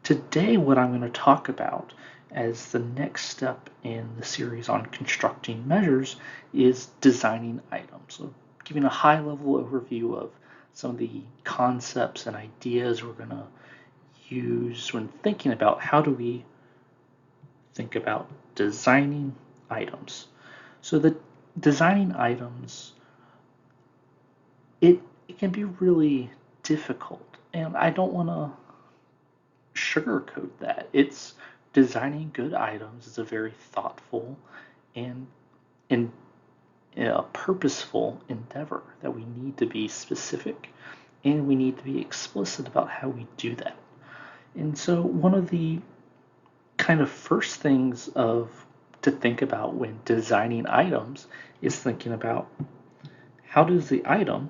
Today, what I'm going to talk about as the next step in the series on constructing measures is designing items. So, giving a high level overview of some of the concepts and ideas we're going to use when thinking about how do we think about designing items. So, the designing items, it can be really difficult, and I don't want to sugarcoat that. It's designing good items is a very thoughtful and and a purposeful endeavor that we need to be specific and we need to be explicit about how we do that. And so one of the kind of first things of to think about when designing items is thinking about how does the item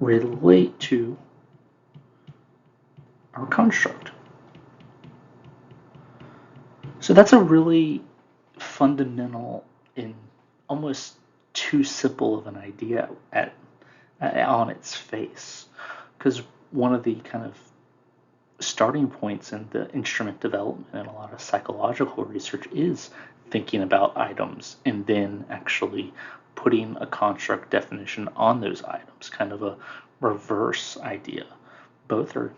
relate to our construct. So that's a really fundamental and almost too simple of an idea on its face. Because one of the kind of starting points in the instrument development and a lot of psychological research is thinking about items and then actually putting a construct definition on those items, kind of a reverse idea. Both are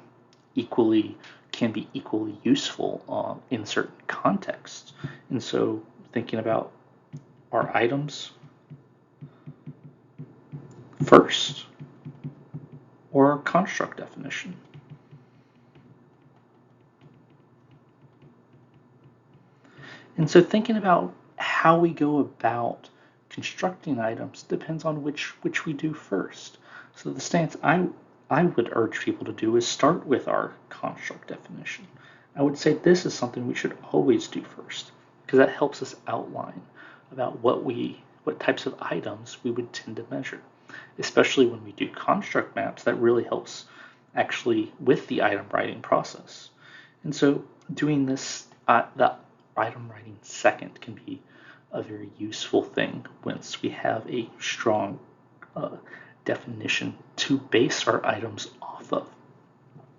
equally can be equally useful in certain contexts. And so thinking about our items first or our construct definition. And so thinking about how we go about constructing items depends on which we do first. So the stance I would urge people to do is start with our construct definition. I would say this is something we should always do first because that helps us outline about what types of items we would tend to measure. Especially when we do construct maps, that really helps actually with the item writing process. And so doing this, the item writing second can be a very useful thing once we have a strong definition to base our items off of.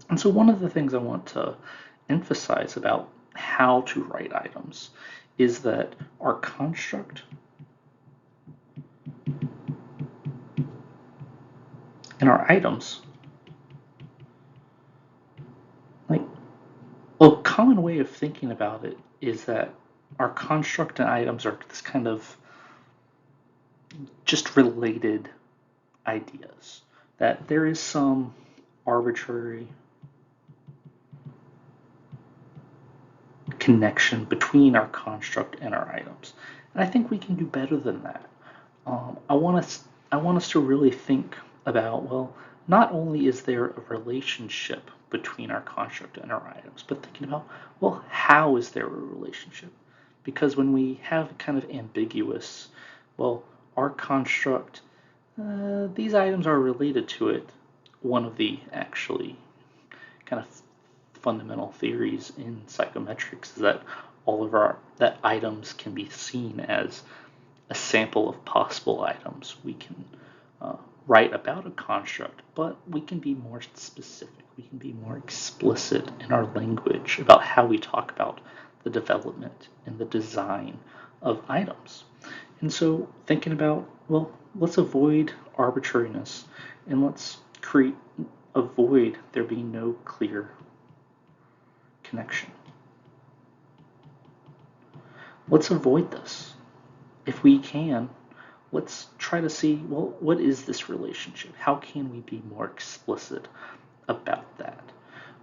And so one of the things I want to emphasize about how to write items is that our construct and our items, like a common way of thinking about it is that our construct and items are this kind of just related ideas, that there is some arbitrary connection between our construct and our items. And I think we can do better than that. I want us to really think about, well, not only is there a relationship between our construct and our items, but thinking about, well, how is there a relationship? Because when we have kind of ambiguous, well, our construct, these items are related to it. One of the actually kind of fundamental theories in psychometrics is that that items can be seen as a sample of possible items. We can write about a construct, but we can be more specific. We can be more explicit in our language about how we talk about the development and the design of items. And so thinking about, well, let's avoid arbitrariness and let's avoid there being no clear connection. Let's avoid this. If we can, let's try to see, well, what is this relationship? How can we be more explicit about that?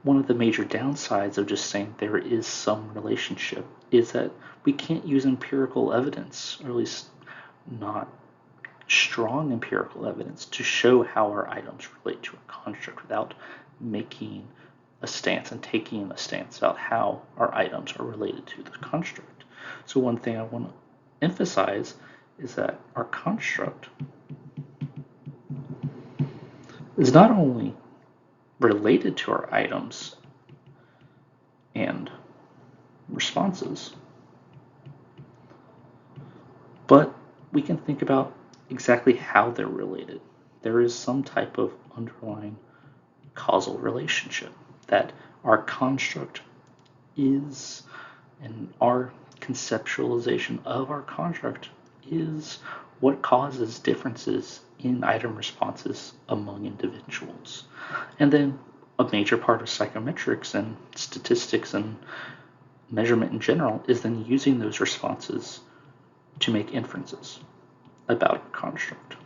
One of the major downsides of just saying there is some relationship is that we can't use empirical evidence, or at least not strong empirical evidence, to show how our items relate to a construct without making a stance and taking a stance about how our items are related to the construct. So one thing I want to emphasize is that our construct is not only related to our items and responses, but we can think about exactly how they're related. There is some type of underlying causal relationship, that our construct is, and our conceptualization of our construct is what causes differences in item responses among individuals. And then a major part of psychometrics and statistics and measurement in general is then using those responses to make inferences about our construct.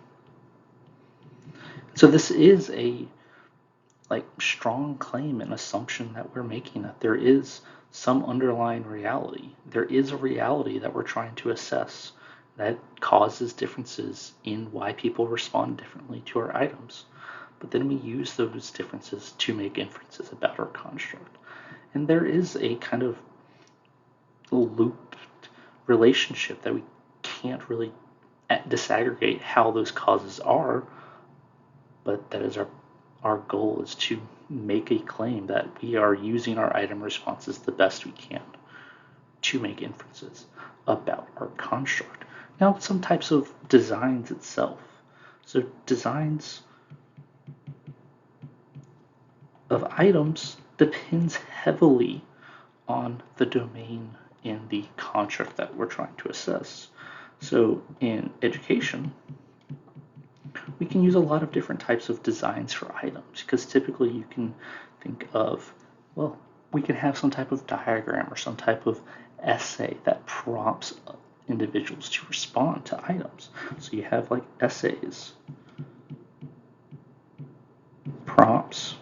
So this is a strong claim and assumption that we're making, that there is some underlying reality. There is a reality that we're trying to assess that causes differences in why people respond differently to our items. But then we use those differences to make inferences about our construct. And there is a kind of looped relationship that we can't really disaggregate how those causes are, but that is our goal is to make a claim that we are using our item responses the best we can to make inferences about our construct. Now, some types of designs itself. So designs of items depends heavily on the domain in the construct that we're trying to assess. So in education, we can use a lot of different types of designs for items, because typically you can think of, well, we can have some type of diagram or some type of essay that prompts individuals to respond to items. So you have like essays, prompts,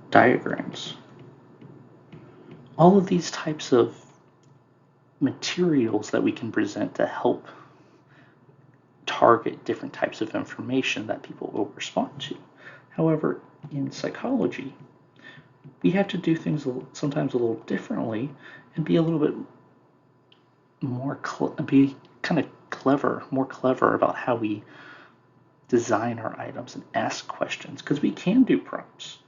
diagrams. All of these types of materials that we can present to help target different types of information that people will respond to. However, in psychology, we have to do things sometimes a little differently and be a little bit more, be kind of clever, more clever about how we design our items and ask questions, because we can do prompts.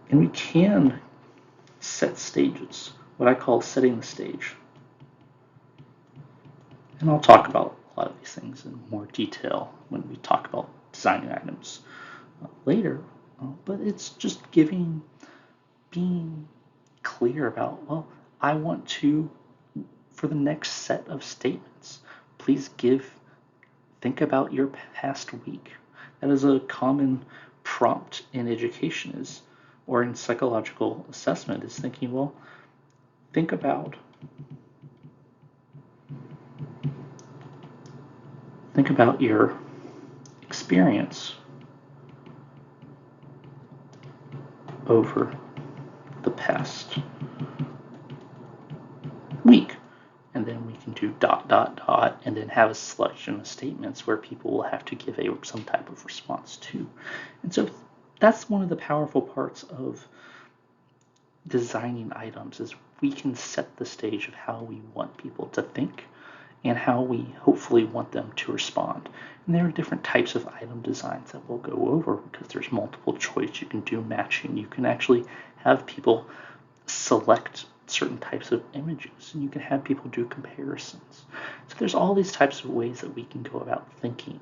And we can set stages, what I call setting the stage. And I'll talk about a lot of these things in more detail when we talk about designing items later. But it's just being clear about, well, I want to, for the next set of statements, please think about your past week. That is a common prompt in education or in psychological assessment, is thinking, well, think about your experience over the past week. And then we can do ... and then have a selection of statements where people will have to give some type of response to. And so that's one of the powerful parts of designing items, is we can set the stage of how we want people to think and how we hopefully want them to respond. And there are different types of item designs that we'll go over, because there's multiple choice. You can do matching. You can actually have people select certain types of images, and you can have people do comparisons. So there's all these types of ways that we can go about thinking.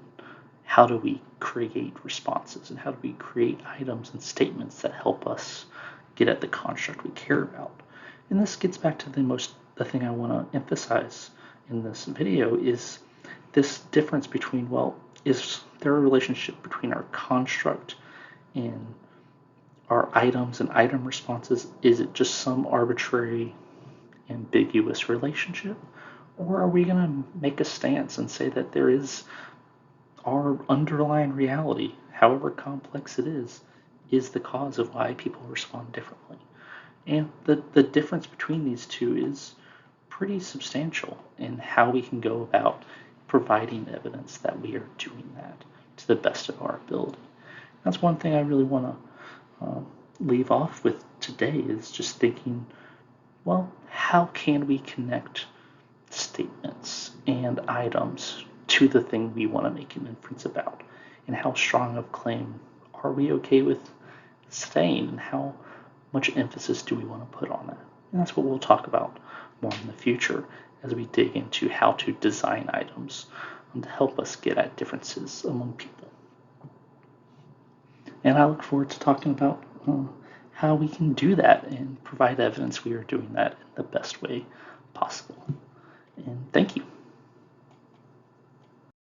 How do we create responses, and how do we create items and statements that help us get at the construct we care about? And this gets back to the thing I want to emphasize in this video, is this difference between, well, is there a relationship between our construct and our items and item responses? Is it just some arbitrary, ambiguous relationship? Or are we going to make a stance and say that there is our underlying reality, however complex it is the cause of why people respond differently? And the difference between these two is pretty substantial in how we can go about providing evidence that we are doing that to the best of our ability. That's one thing I really want to leave off with today, is just thinking, well, how can we connect statements and items to the thing we want to make an inference about? And how strong of claim are we okay with saying, and how much emphasis do we want to put on that? And that's what we'll talk about more in the future as we dig into how to design items to help us get at differences among people. And I look forward to talking about how we can do that and provide evidence we are doing that in the best way possible.